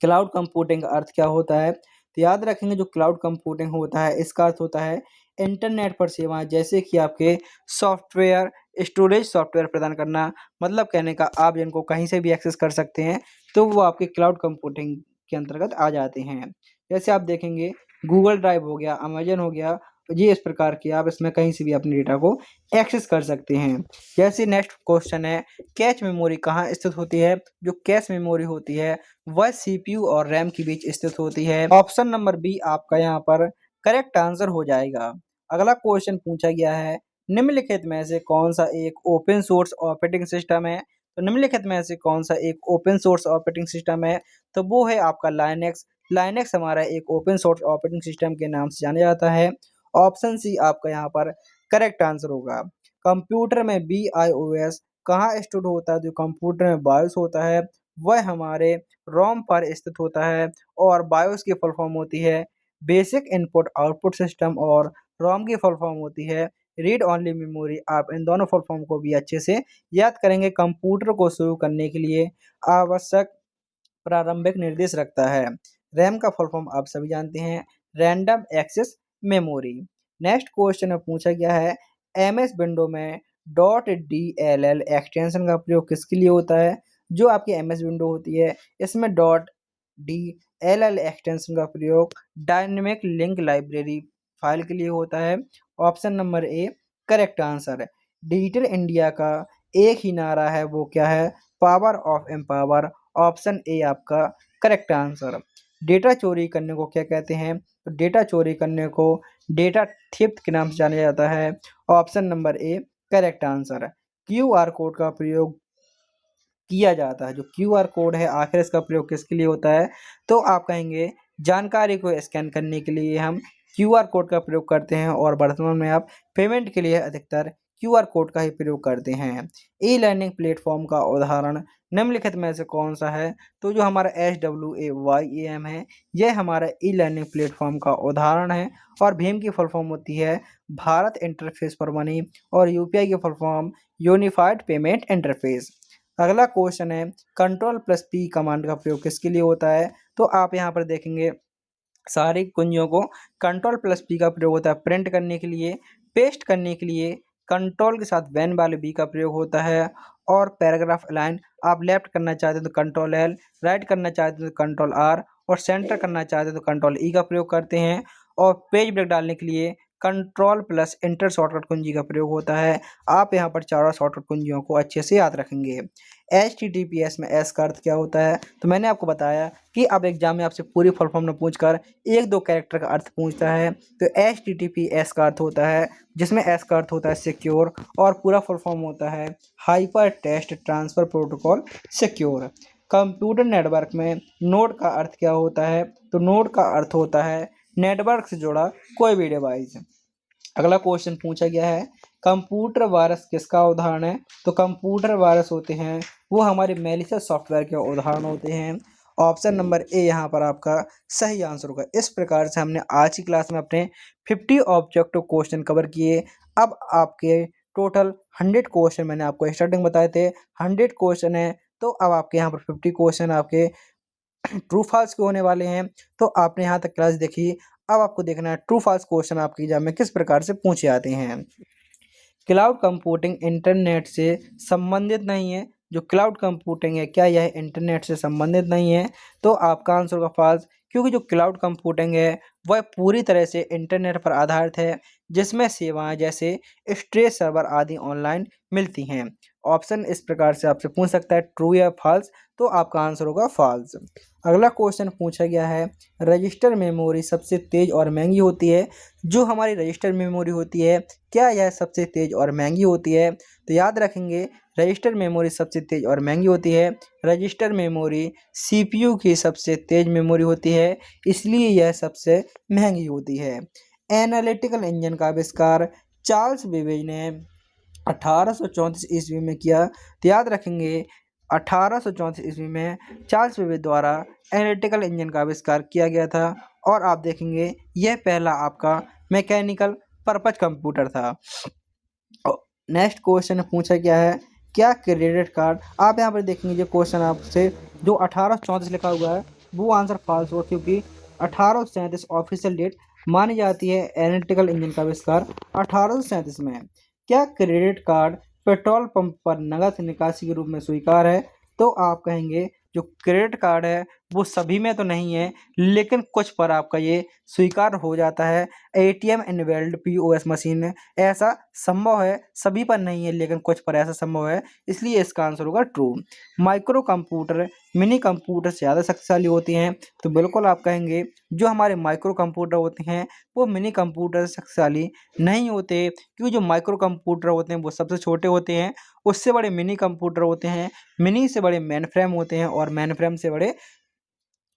क्लाउड कंप्यूटिंग का अर्थ क्या होता है, तो याद रखेंगे जो क्लाउड कंप्यूटिंग होता है इसका अर्थ होता है इंटरनेट पर सेवाएं जैसे कि आपके सॉफ्टवेयर स्टोरेज सॉफ्टवेयर प्रदान करना, मतलब कहने का आप जिनको कहीं से भी एक्सेस कर सकते हैं तो वो आपके क्लाउड कंप्यूटिंग के अंतर्गत आ जाते हैं। जैसे आप देखेंगे गूगल ड्राइव हो गया, अमेजन हो गया, ये इस प्रकार की आप इसमें कहीं से भी अपने डेटा को एक्सेस कर सकते हैं। जैसे नेक्स्ट क्वेश्चन है कैच मेमोरी कहाँ स्थित होती है। जो कैश मेमोरी होती है वह CPU और रैम के बीच स्थित होती है। ऑप्शन नंबर बी आपका यहाँ पर करेक्ट आंसर हो जाएगा। अगला क्वेश्चन पूछा गया है निम्नलिखित में से कौन सा एक ओपन सोर्स ऑपरेटिंग सिस्टम है, तो निम्नलिखित में से कौन सा एक ओपन सोर्स ऑपरेटिंग सिस्टम है, तो वो है आपका लाइनेक्स। लाइनेक्स हमारा एक ओपन सोर्स ऑपरेटिंग सिस्टम के नाम से जाना जाता है। ऑप्शन सी आपका यहाँ पर करेक्ट आंसर होगा। कंप्यूटर में BIOS कहाँ स्टोर होता है, जो कंप्यूटर में बायोस होता है वह हमारे रोम पर स्थित होता है और बायोस की फुल फॉर्म होती है बेसिक इनपुट आउटपुट सिस्टम और रोम की फुल फॉर्म होती है रीड ओनली मेमोरी। आप इन दोनों फुल फॉर्म को भी अच्छे से याद करेंगे। कंप्यूटर को शुरू करने के लिए आवश्यक प्रारंभिक निर्देश रखता है। रैम का फुल फॉर्म आप सभी जानते हैं random access memory. Next question में पूछा गया है MS विंडो में .dll एक्सटेंशन का प्रयोग किसके लिए होता है। जो आपकी MS विंडो होती है इसमें .dll एक्सटेंशन का प्रयोग डायनेमिक लिंक लाइब्रेरी फाइल के लिए होता है। Option number A correct answer है। डिजिटल इंडिया का एक ही नारा है वो क्या है, power of empower. Option A आपका करेक्ट आंसर। डेटा चोरी करने को क्या कहते हैं, तो डेटा चोरी करने को डेटा थेफ्ट के नाम से जाना जाता है। Option number A correct answer. QR code का प्रयोग किया जाता है। जो QR कोड है आखिर इसका प्रयोग किसके लिए होता है, तो आप कहेंगे जानकारी को स्कैन करने के लिए हम QR कोड का प्रयोग करते हैं और वर्तमान में आप पेमेंट के लिए अधिकतर QR कोड का ही प्रयोग करते हैं। ई लर्निंग प्लेटफॉर्म का उदाहरण निम्नलिखित में से कौन सा है, तो जो हमारा SWAYAM है यह हमारा ई लर्निंग प्लेटफॉर्म का उदाहरण है और भीम की फुल फॉर्म होती है भारत इंटरफेस फॉर मनी और UPI की full form unified payment interface. अगला क्वेश्चन है Ctrl+P कमांड का प्रयोग किसके लिए होता है, तो आप यहाँ पर देखेंगे सारी कुंजियों को Ctrl+P का प्रयोग होता है प्रिंट करने के लिए, पेस्ट करने के लिए कंट्रोल के साथ वैन वाले बी का प्रयोग होता है और पैराग्राफ अलाइन आप लेफ्ट करना चाहते हैं तो Ctrl+L, राइट करना चाहते हैं तो Ctrl+R और सेंटर करना चाहते हैं तो Ctrl+E का प्रयोग करते हैं और पेज ब्रेक डालने के लिए कंट्रोल प्लस इंटर शॉर्टकट कुंजी का प्रयोग होता है। आप यहाँ पर चारों शॉर्टकट कुंजियों को अच्छे से याद रखेंगे। HTTPS में एस का अर्थ क्या होता है, तो मैंने आपको बताया कि अब एग्जाम में आपसे पूरी फुल फॉर्म न पूछकर एक दो कैरेक्टर का अर्थ पूछता है। तो HTTPS का अर्थ होता है, जिसमें एस का अर्थ होता है सिक्योर, और पूरा फुल फॉर्म होता है hyper text transfer protocol secure. Computer network में नोड का अर्थ क्या होता है, तो नोड का अर्थ होता है नेटवर्क से जुड़ा कोई भी डिवाइस। अगला क्वेश्चन पूछा गया है, कंप्यूटर वायरस किसका उदाहरण है, तो कंप्यूटर वायरस होते हैं वो हमारे मैलिशियस सॉफ्टवेयर के उदाहरण होते हैं। ऑप्शन नंबर ए यहाँ पर आपका सही आंसर होगा। इस प्रकार से हमने आज की क्लास में अपने 50 ऑब्जेक्टिव क्वेश्चन कवर किए। अब आपके टोटल 100 क्वेश्चन मैंने आपको स्टार्टिंग बताए थे, 100 क्वेश्चन है, तो अब आपके यहाँ पर 50 क्वेश्चन आपके ट्रू फॉल्स के होने वाले हैं। तो आपने यहाँ तक क्लास देखी, अब आपको देखना है ट्रू फॉल्स क्वेश्चन आपके एग्जाम में किस प्रकार से पूछे जाते हैं। क्लाउड कंप्यूटिंग इंटरनेट से संबंधित नहीं है। जो क्लाउड कंप्यूटिंग है, क्या यह इंटरनेट से संबंधित नहीं है, तो आपका आंसर होगा फॉल्स, क्योंकि जो क्लाउड कंप्यूटिंग है वह पूरी तरह से इंटरनेट पर आधारित है, जिसमें सेवाएं जैसे स्टोरेज सर्वर आदि ऑनलाइन मिलती हैं। ऑप्शन इस प्रकार से आपसे पूछ सकता है ट्रू या फॉल्स, तो आपका आंसर होगा फॉल्स। अगला क्वेश्चन पूछा गया है, रजिस्टर मेमोरी सबसे तेज और महंगी होती है। जो हमारी रजिस्टर मेमोरी होती है, क्या यह सबसे तेज और महंगी होती है, तो याद रखेंगे रजिस्टर मेमोरी सबसे तेज और महंगी होती है। रजिस्टर मेमोरी CPU की सबसे तेज मेमोरी होती है, इसलिए यह सबसे महंगी होती है। एनालिटिकल इंजन का आविष्कार चार्ल्स बेबेज ने 1834 ईस्वी में किया। तो याद रखेंगे 1834 ईस्वी में चार्ल्स बेबेज द्वारा एनालिटिकल इंजन का आविष्कार किया गया था। और आप देखेंगे यह पहला आपका मैकेनिकल पर्पज कंप्यूटर था। नेक्स्ट क्वेश्चन पूछा गया है, क्या क्रेडिट कार्ड, आप यहाँ पर देखेंगे जो क्वेश्चन आपसे जो 1834 लिखा हुआ है वो आंसर फॉल्स हुआ, क्योंकि 1837 ऑफिशियल डेट मानी जाती है एनालिटिकल इंजन का आविष्कार 1837 में। क्या क्रेडिट कार्ड पेट्रोल पंप पर नकद निकासी के रूप में स्वीकार है, तो आप कहेंगे जो क्रेडिट कार्ड है वो सभी में तो नहीं है, लेकिन कुछ पर आपका ये स्वीकार हो जाता है। ATM इनबिल्ट POS मशीन ऐसा संभव है, सभी पर नहीं है लेकिन कुछ पर ऐसा संभव है, इसलिए इसका आंसर होगा true. Micro computer mini computer से ज़्यादा शक्तिशाली होती हैं, तो बिल्कुल आप कहेंगे जो हमारे माइक्रो कंप्यूटर होते हैं वो मिनी कंप्यूटर से शक्तिशाली नहीं होते, क्योंकि जो माइक्रो कंप्यूटर होते हैं वो सबसे छोटे होते हैं, उससे बड़े मिनी कंप्यूटर होते हैं, मिनी से बड़े मेन फ्रेम होते हैं, और मेन फ्रेम से बड़े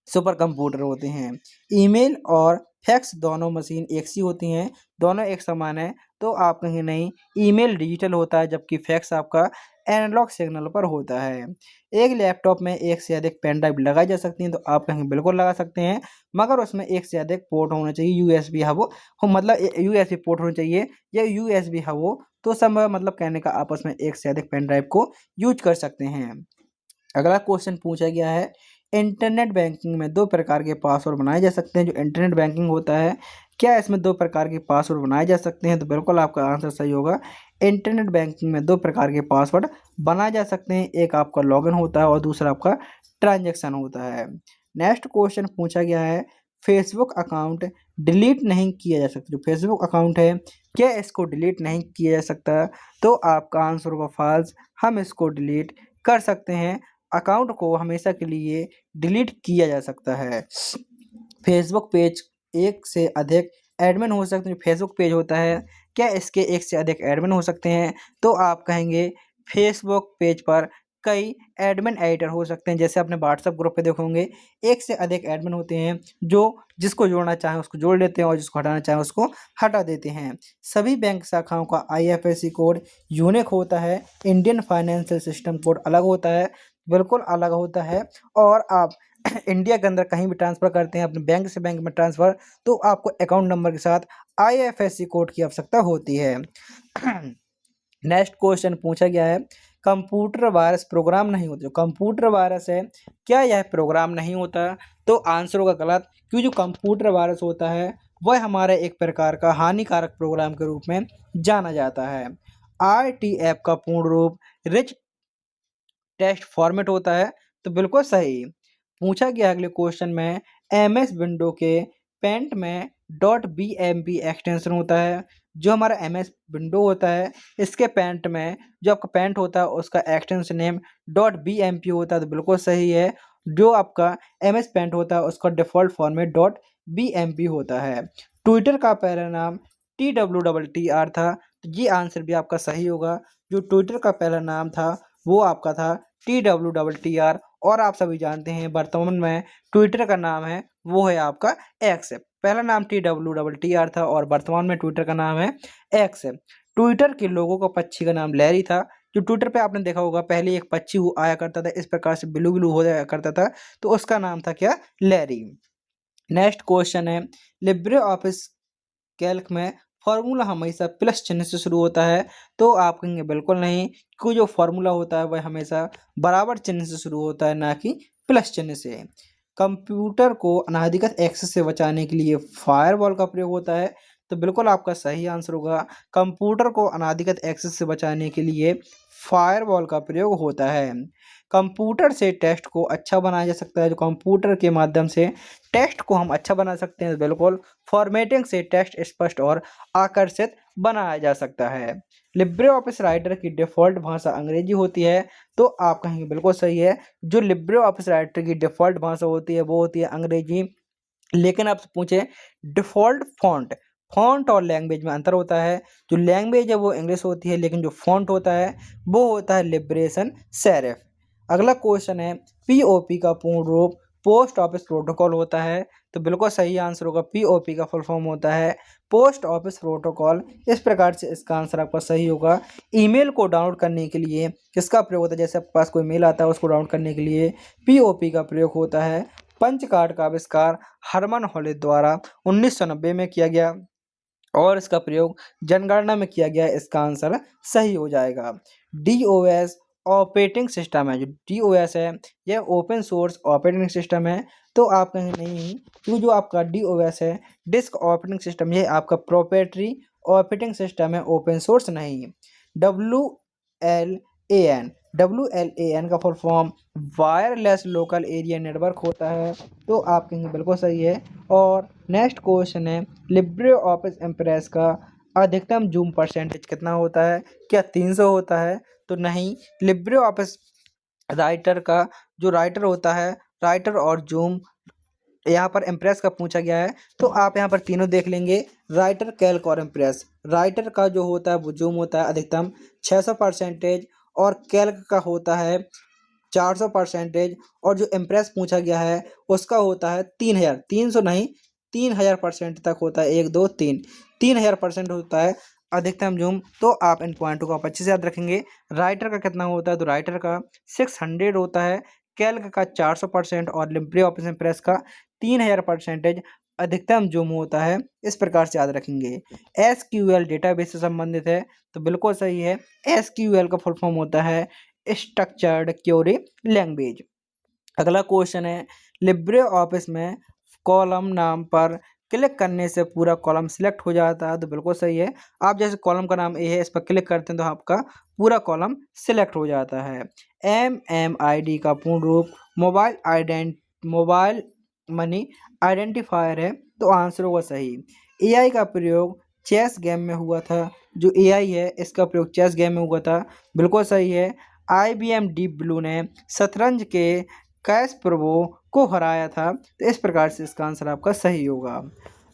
सुपर कंप्यूटर होते हैं। ईमेल और फैक्स दोनों मशीन एक सी होती हैं, दोनों एक समान है, तो आप कहेंगे नहीं, ईमेल डिजिटल होता है जबकि फैक्स आपका एनालॉग सिग्नल पर होता है। एक लैपटॉप में एक से अधिक पेन ड्राइव लगाई जा सकती हैं, तो आप कहेंगे बिल्कुल लगा सकते हैं, मगर उसमें एक से अधिक पोर्ट होना चाहिए, USB हब हो, मतलब USB पोर्ट होना चाहिए या USB हब हो, तो संभव, मतलब कहने का आपस में एक से अधिक पेन ड्राइव को यूज कर सकते हैं। अगला क्वेश्चन पूछा गया है, इंटरनेट बैंकिंग में दो प्रकार के पासवर्ड बनाए जा सकते हैं। जो इंटरनेट बैंकिंग होता है, क्या इसमें दो प्रकार के पासवर्ड बनाए जा सकते हैं, तो बिल्कुल आपका आंसर सही होगा। इंटरनेट बैंकिंग में दो प्रकार के पासवर्ड बनाए जा सकते हैं, एक आपका लॉगिन होता है और दूसरा आपका ट्रांजैक्शन होता है। नेक्स्ट क्वेश्चन पूछा गया है, फेसबुक अकाउंट डिलीट नहीं किया जा सकता। जो फेसबुक अकाउंट है, क्या इसको डिलीट नहीं किया जा सकता, तो आपका आंसर होगा फॉल्स, हम इसको डिलीट कर सकते हैं। अकाउंट को हमेशा के लिए डिलीट किया जा सकता है। फेसबुक पेज एक से अधिक एडमिन हो सकते हैं। जो फेसबुक पेज होता है, क्या इसके एक से अधिक एडमिन हो सकते हैं, तो आप कहेंगे फेसबुक पेज पर कई एडमिन एडिटर हो सकते हैं। जैसे अपने व्हाट्सएप ग्रुप पे देखोगे एक से अधिक एडमिन होते हैं, जो जिसको जोड़ना चाहें उसको जोड़ लेते हैं और जिसको हटाना चाहें उसको हटा देते हैं। सभी बैंक शाखाओं का IFSC कोड यूनिक होता है, इंडियन फाइनेंशियल सिस्टम कोड अलग होता है, बिल्कुल अलग होता है। और आप इंडिया के अंदर कहीं भी ट्रांसफ़र करते हैं अपने बैंक से बैंक में ट्रांसफ़र, तो आपको अकाउंट नंबर के साथ IFSC कोड की आवश्यकता होती है। नेक्स्ट क्वेश्चन पूछा गया है, कंप्यूटर वायरस प्रोग्राम नहीं होता। जो कंप्यूटर वायरस है, क्या यह प्रोग्राम नहीं होता, तो आंसर होगा गलत, क्योंकि जो कंप्यूटर वायरस होता है वह हमारे एक प्रकार का हानिकारक प्रोग्राम के रूप में जाना जाता है। RTF का पूर्ण रूप रिच टेक्स्ट फॉर्मेट होता है, तो बिल्कुल सही। पूछा गया अगले क्वेश्चन में, MS विंडो के पेंट में .bmp एक्सटेंशन होता है। जो हमारा एमएस विंडो होता है, इसके पेंट में जो आपका पेंट होता है उसका एक्सटेंशन नेम .bmp होता है, तो बिल्कुल सही है। जो आपका एमएस पेंट होता है उसका डिफ़ॉल्ट फॉर्मेट .bmp होता है। ट्विटर का पहला नाम TWTR था, तो ये आंसर भी आपका सही होगा। जो ट्विटर का पहला नाम था वो आपका था TWTR, और आप सभी जानते हैं वर्तमान में ट्विटर का नाम है वो है आपका एक्स। पहला नाम TWTR था और वर्तमान में ट्विटर का नाम है एक्स। ट्विटर के लोगों का पक्षी का नाम लैरी था। जो ट्विटर पे आपने देखा होगा पहले एक पक्षी आया करता था, इस प्रकार से ब्लू ब्लू हो जाया करता था, तो उसका नाम था क्या, लैरी। नेक्स्ट क्वेश्चन है, लिब्रे ऑफिस कैल्क में फॉर्मूला हमेशा प्लस चिन्ह से शुरू होता है, तो आप कहेंगे बिल्कुल नहीं, क्योंकि जो फॉर्मूला होता है वह हमेशा बराबर चिन्ह से शुरू होता है, ना कि प्लस चिन्ह से। कंप्यूटर को अनाधिकृत एक्सेस से बचाने के लिए फायरवॉल का प्रयोग होता है, तो बिल्कुल आपका सही आंसर होगा। कंप्यूटर को अनाधिकृत एक्सेस से बचाने के लिए फायरवॉल का प्रयोग होता है। कंप्यूटर से टेक्स्ट को अच्छा बनाया जा सकता है, जो कंप्यूटर के माध्यम से टेक्स्ट को हम अच्छा बना सकते हैं, बिल्कुल फॉर्मेटिंग से टेक्स्ट स्पष्ट और आकर्षित बनाया जा सकता है। लिब्रे ऑफिस राइटर की डिफ़ॉल्ट भाषा अंग्रेजी होती है, तो आप कहेंगे बिल्कुल सही है। जो लिब्रे ऑफिस राइटर की डिफ़ॉल्ट भाषा होती है वो होती है अंग्रेजी, लेकिन आपसे पूछे डिफ़ॉल्ट फ़ॉन्ट, फ़ॉन्ट और लैंग्वेज में अंतर होता है। जो लैंग्वेज है वो इंग्लिश होती है, लेकिन जो फ़ॉन्ट होता है वो होता है लिबरेशन सेरिफ। अगला क्वेश्चन है, पीओपी का पूर्ण रूप पोस्ट ऑफिस प्रोटोकॉल होता है, तो बिल्कुल सही आंसर होगा। पीओपी का फुल फॉर्म होता है पोस्ट ऑफिस प्रोटोकॉल। इस प्रकार से इसका आंसर आपका सही होगा। ईमेल को डाउनलोड करने के लिए किसका प्रयोग होता है, जैसे आपके पास कोई मेल आता है उसको डाउनलोड करने के लिए पीओपी का प्रयोग होता है। पंच कार्ड का आविष्कार हरमन होले द्वारा 1990 में किया गया और इसका प्रयोग जनगणना में किया गया। इसका आंसर सही हो जाएगा। डीओएस ऑपरेटिंग सिस्टम है, जो डीओएस है यह ओपन सोर्स ऑपरेटिंग सिस्टम है, तो आप कहें नहीं, क्यों, जो आपका डीओएस है डिस्क ऑपरेटिंग सिस्टम, ये आपका प्रोप्राइटरी ऑपरेटिंग सिस्टम है, ओपन सोर्स नहीं। WLAN, WLAN का full form wireless local area network होता है, तो आप कहेंगे बिल्कुल सही है। और नेक्स्ट क्वेश्चन है, लिब्रे ऑफिस इम्प्रेस का अधिकतम जूम परसेंटेज कितना होता है, क्या 300 होता है, तो नहीं। लिब्रे ऑफिस राइटर का जो राइटर होता है, राइटर और जूम, यहाँ पर इम्प्रेस का पूछा गया है, तो आप यहाँ पर तीनों देख लेंगे, राइटर, कैल्क और इम्प्रेस। राइटर का जो होता है वो जूम होता है अधिकतम 600%, और कैल्क का होता है 400%, और जो इम्प्रेस पूछा गया है उसका होता है 3000, 300 नहीं, 3000% तक होता है, 1 2 3, 3000% होता है अधिकतम जूम। तो आप इन पॉइंटों को आप अच्छे से याद रखेंगे। राइटर का कितना होता है, तो राइटर का 600 होता है, कैल्क का 400% और लिब्रे ऑफिस इम्प्रेस का 3000% अधिकतम जूम होता है। इस प्रकार से याद रखेंगे। एसक्यूएल डेटाबेस से संबंधित है, तो बिल्कुल सही है। एसक्यूएल का फुल फॉर्म होता है स्ट्रक्चर्ड क्वेरी लैंग्वेज। अगला क्वेश्चन है, लिब्रे ऑफिस में कॉलम नाम पर क्लिक करने से पूरा कॉलम सिलेक्ट हो जाता है, तो बिल्कुल सही है। आप जैसे कॉलम का नाम ए है, इस पर क्लिक करते हैं तो आपका पूरा कॉलम सिलेक्ट हो जाता है। MMID का पूर्ण रूप मोबाइल मनी आइडेंटिफायर है, तो आंसर होगा सही। AI का प्रयोग चेस गेम में हुआ था, जो AI है इसका प्रयोग चेस गेम में हुआ था, बिल्कुल सही है। IBM डीप ब्लू ने शतरंज के कैसप्रोवो को हराया था, तो इस प्रकार से इसका आंसर आपका सही होगा।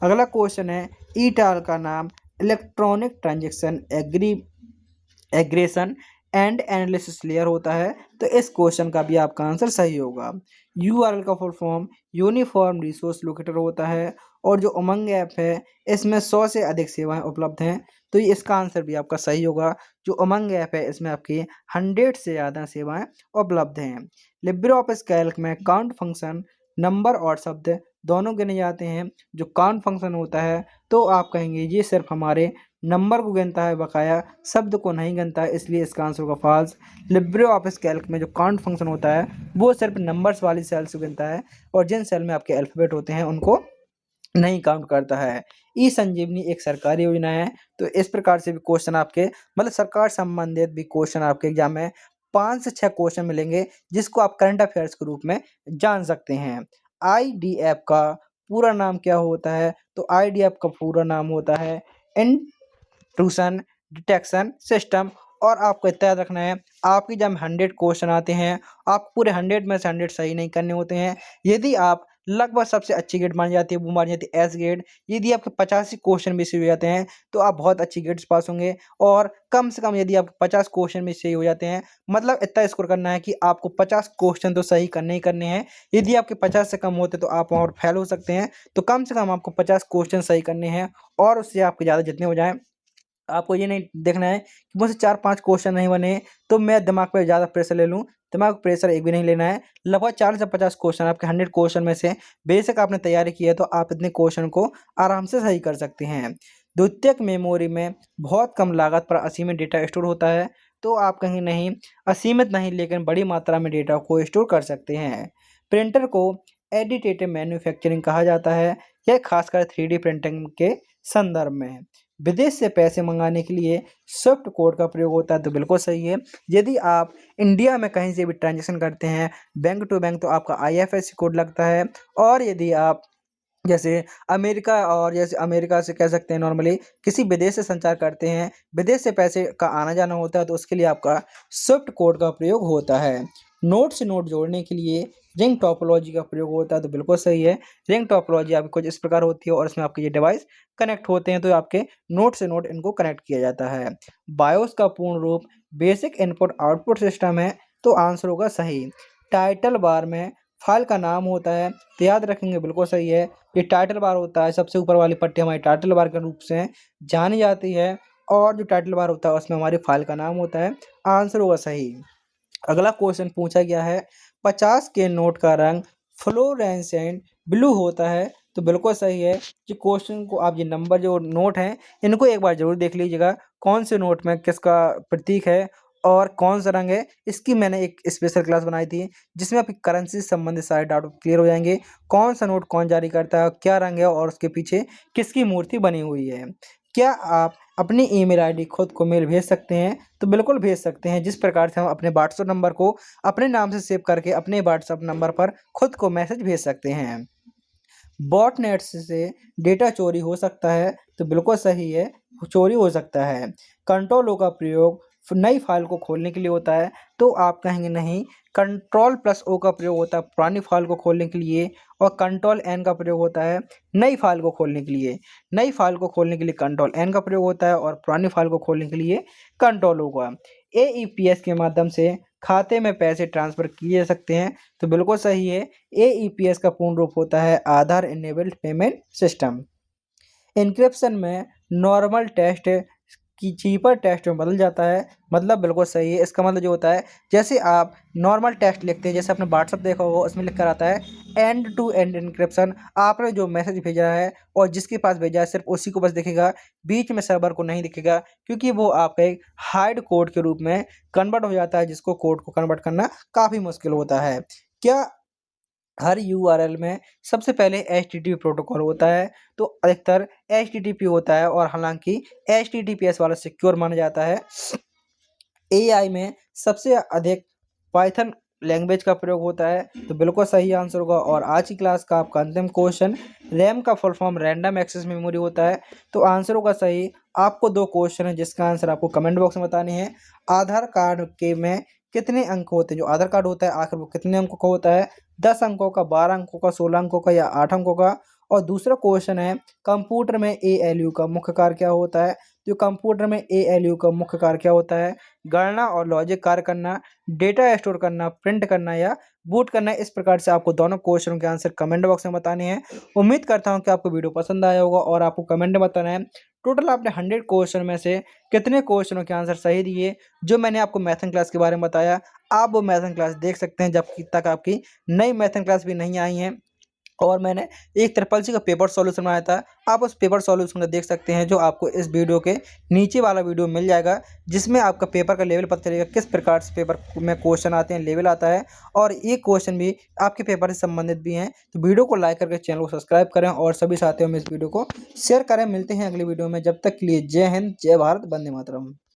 अगला क्वेश्चन है, ईटाल का नाम electronic transaction aggression and analysis layer होता है, तो इस क्वेश्चन का भी आपका आंसर सही होगा। URL का full form uniform resource locator होता है, और जो उमंग ऐप है इसमें 100 से अधिक सेवाएं उपलब्ध हैं, तो ये इसका आंसर भी आपका सही होगा। जो उमंग ऐप है इसमें आपकी 100 से ज़्यादा सेवाएं उपलब्ध हैं। लिब्रे ऑफिस कैल्क में काउंट फंक्शन नंबर और शब्द दोनों गिने जाते हैं। जो काउंट फंक्शन होता है, तो आप कहेंगे ये सिर्फ हमारे नंबर को गिनता है, बकाया शब्द को नहीं गिनता है, इसलिए इसका आंसर होगा फॉल्स। लिब्रे ऑफिस कैल्क में जो काउंट फंक्शन होता है वो सिर्फ नंबर्स वाली सेल्स को गिनता है, और जिन सेल में आपके अल्फ़ाबेट होते हैं उनको नहीं काउंट करता है। ई संजीवनी एक सरकारी योजना है, तो इस प्रकार से भी क्वेश्चन आपके, मतलब सरकार संबंधित भी क्वेश्चन आपके एग्जाम में 5 से 6 क्वेश्चन मिलेंगे, जिसको आप करंट अफेयर्स के रूप में जान सकते हैं। IDF का पूरा नाम क्या होता है? तो IDF का पूरा नाम होता है इंट्रूशन डिटेक्शन सिस्टम। और आपको इतना याद रखना है, आपके जब 100 क्वेश्चन आते हैं, आप पूरे 100 में से 100 सही नहीं करने होते हैं। यदि आप लगभग सबसे अच्छी ग्रेड मानी जाती है, वो मानी जाती है एस ग्रेड। यदि आपके 85 क्वेश्चन भी सही हो जाते हैं, तो आप बहुत अच्छी ग्रेड्स पास होंगे। और कम से कम यदि आपके 50 क्वेश्चन भी सही हो जाते हैं, मतलब इतना स्कोर करना है कि आपको 50 क्वेश्चन तो सही करने ही करने हैं। यदि आपके 50 से कम होते तो आप और फेल हो सकते हैं। तो कम से कम आपको 50 क्वेश्चन सही करने हैं, और उससे आपके ज़्यादा जितने हो जाएँ, आपको ये नहीं देखना है कि मुझसे 4-5 क्वेश्चन नहीं बने तो मैं दिमाग पे ज़्यादा प्रेशर ले लूँ। दिमाग पे प्रेशर एक भी नहीं लेना है। लगभग 40 से 50 क्वेश्चन आपके 100 क्वेश्चन में से बेशक आपने तैयारी की है, तो आप इतने क्वेश्चन को आराम से सही कर सकते हैं। द्वितीयक मेमोरी में बहुत कम लागत पर असीमित डेटा स्टोर होता है, तो आप कहीं नहीं, असीमित नहीं लेकिन बड़ी मात्रा में डेटा को स्टोर कर सकते हैं। प्रिंटर को एडिटिव मैन्युफैक्चरिंग कहा जाता है, यह खासकर 3D प्रिंटिंग के संदर्भ में। विदेश से पैसे मंगाने के लिए स्विफ्ट कोड का प्रयोग होता है, तो बिल्कुल सही है। यदि आप इंडिया में कहीं से भी ट्रांज़ैक्शन करते हैं बैंक टू बैंक, तो आपका IFSC कोड लगता है। और यदि आप जैसे अमेरिका से कह सकते हैं नॉर्मली किसी विदेश से संचार करते हैं, विदेश से पैसे का आना-जाना होता है, तो उसके लिए आपका स्विफ्ट कोड का प्रयोग होता है। नोड से नोड जोड़ने के लिए रिंग टोपोलॉजी का प्रयोग होता है, तो बिल्कुल सही है। रिंग टोपोलॉजी आपकी कुछ इस प्रकार होती है और इसमें आपके ये डिवाइस कनेक्ट होते हैं, तो आपके नोड से नोड इनको कनेक्ट किया जाता है। बायोस का पूर्ण रूप बेसिक इनपुट आउटपुट सिस्टम है, तो आंसर होगा सही। टाइटल बार में फाइल का नाम होता है, तो याद रखेंगे बिल्कुल सही है। ये टाइटल बार होता है, सबसे ऊपर वाली पट्टी हमारी टाइटल बार के रूप से जानी जाती है, और जो टाइटल बार होता है उसमें हमारी फाइल का नाम होता है। आंसर होगा सही। अगला क्वेश्चन पूछा गया है, 50 के नोट का रंग फ्लोरेसेंट ब्लू होता है, तो बिल्कुल सही है। जो क्वेश्चन को आप, ये नंबर जो नोट हैं, इनको एक बार जरूर देख लीजिएगा, कौन से नोट में किसका प्रतीक है और कौन सा रंग है। इसकी मैंने एक स्पेशल क्लास बनाई थी, जिसमें आपकी करेंसी से संबंधित सारे डाउट क्लियर हो जाएंगे। कौन सा नोट कौन जारी करता है, क्या रंग है, और उसके पीछे किसकी मूर्ति बनी हुई है। क्या आप अपनी ईमेल आईडी खुद को मेल भेज सकते हैं? तो बिल्कुल भेज सकते हैं। जिस प्रकार से हम अपने व्हाट्सएप नंबर को अपने नाम से सेव करके अपने व्हाट्सएप नंबर पर खुद को मैसेज भेज सकते हैं। बॉटनेट से डेटा चोरी हो सकता है, तो बिल्कुल सही है, चोरी हो सकता है। कंट्रोल ओ का प्रयोग नई फाइल को खोलने के लिए होता है, तो आप कहेंगे नहीं, कंट्रोल प्लस ओ का प्रयोग होता है पुरानी फाइल को खोलने के लिए, और कंट्रोल एन का प्रयोग होता है नई फाइल को खोलने के लिए। नई फाइल को खोलने के लिए कंट्रोल एन का प्रयोग होता है, और पुरानी फाइल को खोलने के लिए कंट्रोल ओ का। AEPS के माध्यम से खाते में पैसे ट्रांसफ़र किए जा सकते हैं, तो बिल्कुल सही है। AEPS का पूर्ण रूप होता है आधार इनेबल्ड पेमेंट सिस्टम। एन्क्रिप्शन में नॉर्मल टेस्ट की चीपर टेस्ट में बदल जाता है, मतलब बिल्कुल सही है। इसका मतलब जो होता है, जैसे आप नॉर्मल टेक्स्ट लिखते हैं, जैसे आपने व्हाट्सएप देखा होगा, उसमें लिख कर आता है एंड टू एंड एन्क्रिप्शन। आपने जो मैसेज भेजा है और जिसके पास भेजा है, सिर्फ उसी को बस दिखेगा, बीच में सर्वर को नहीं दिखेगा, क्योंकि वो आपका एक हार्ड कोड के रूप में कन्वर्ट हो जाता है, जिसको कोड को कन्वर्ट करना काफ़ी मुश्किल होता है। क्या हर URL में सबसे पहले HTTP प्रोटोकॉल होता है? तो अधिकतर HTTP होता है, और हालांकि HTTPS वाला सिक्योर माना जाता है। AI में सबसे अधिक पाइथन लैंग्वेज का प्रयोग होता है, तो बिल्कुल सही आंसर होगा। और आज की क्लास का आपका अंतिम क्वेश्चन, रैम का full form random access memory होता है, तो आंसर होगा सही। आपको 2 क्वेश्चन है, जिसका आंसर आपको कमेंट बॉक्स में बताने हैं। आधार कार्ड के में कितने अंक होते हैं? जो आधार कार्ड होता है आखिर वो कितने अंकों का होता है? 10 अंकों का, 12 अंकों का, 16 अंकों का, या 8 अंकों का? और दूसरा क्वेश्चन है, कंप्यूटर में ALU का मुख्य कार्य क्या होता है? तो कंप्यूटर में ALU का मुख्य कार्य क्या होता है? गणना और लॉजिक कार्य करना, डेटा स्टोर करना, प्रिंट करना, या बूट करना। इस प्रकार से आपको दोनों क्वेश्चनों के आंसर कमेंट बॉक्स में बताने हैं। उम्मीद करता हूं कि आपको वीडियो पसंद आया होगा, और आपको कमेंट में बताना है टोटल आपने 100 क्वेश्चन में से कितने क्वेश्चनों के आंसर सही दिए। जो मैंने आपको मैथन क्लास के बारे में बताया, आप वो मैथन क्लास देख सकते हैं, जब तक आपकी नई मैथन क्लास भी नहीं आई हैं। और मैंने एक ट्रिपल सी का पेपर सॉल्यूशन बनाया था, आप उस पेपर सॉल्यूशन को देख सकते हैं, जो आपको इस वीडियो के नीचे वाला वीडियो मिल जाएगा, जिसमें आपका पेपर का लेवल पता चलेगा, किस प्रकार से पेपर में क्वेश्चन आते हैं, लेवल आता है, और ये क्वेश्चन भी आपके पेपर से संबंधित भी हैं। तो वीडियो को लाइक करके चैनल को सब्सक्राइब करें, और सभी साथियों में इस वीडियो को शेयर करें। मिलते हैं अगली वीडियो में, जब तक के लिए जय हिंद, जय भारत, वंदे मातरम।